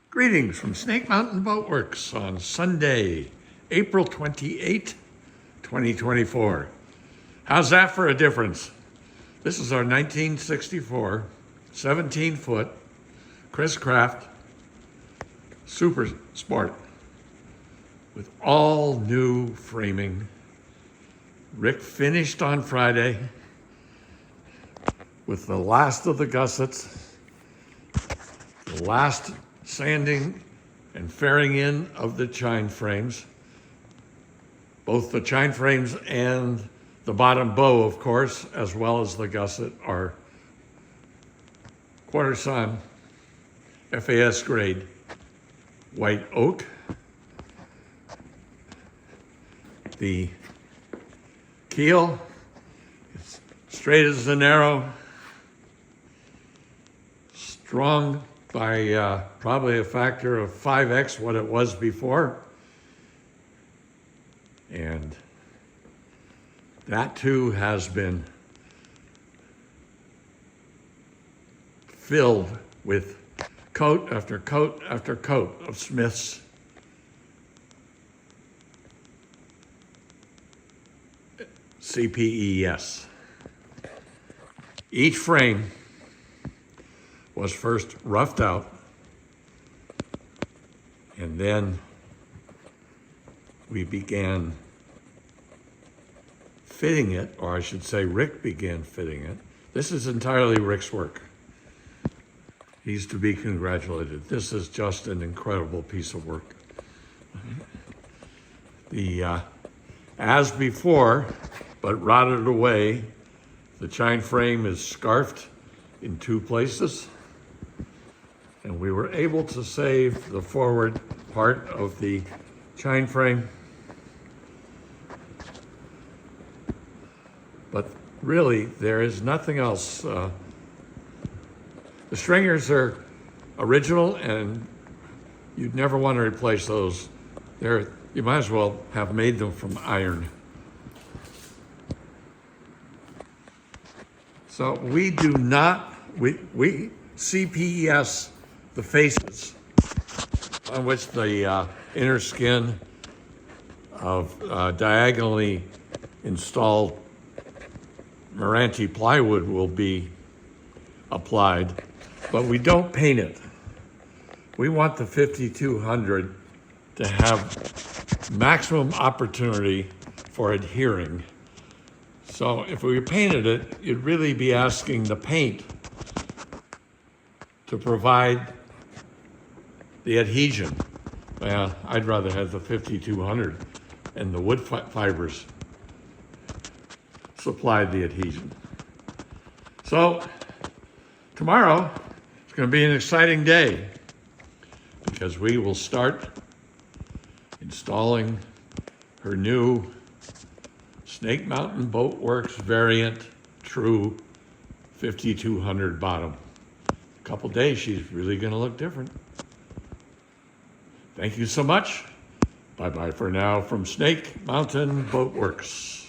Greetings from Snake Mountain Boat Works on Sunday, April 28, 2024. How's that for a difference? This is our 1964 17-foot Chris Craft Super Sport with all new framing. Rick finished on Friday with the last of the gussets, the last sanding and fairing in of the chine frames. Both the chine frames and the bottom bow, of course, as well as the gusset, are quarter sawn FAS grade white oak. The keel is straight as an arrow, strong by probably a factor of 5x what it was before. And that too has been filled with coat after coat after coat of Smith's CPES. Each frame was first roughed out, and then we began fitting it, or I should say Rick began fitting it. This is entirely Rick's work. He's to be congratulated. This is just an incredible piece of work. The as before, but rotted away, the chine frame is scarfed in two places. And we were able to save the forward part of the chine frame. But really, there is nothing else. The stringers are original, and you'd never want to replace those. You might as well have made them from iron. So we do not, we CPES the faces on which the inner skin of diagonally installed Meranti plywood will be applied, but we don't paint it. We want the 5200 to have maximum opportunity for adhering. So if we painted it, you'd really be asking the paint to provide the adhesion. Well, I'd rather have the 5200 and the wood fibers supply the adhesion. So tomorrow is going to be an exciting day because we will start installing her new Snake Mountain Boat Works variant True 5200 bottom. A couple days, she's really going to look different. Thank you so much. Bye-bye for now from Snake Mountain Boat Works.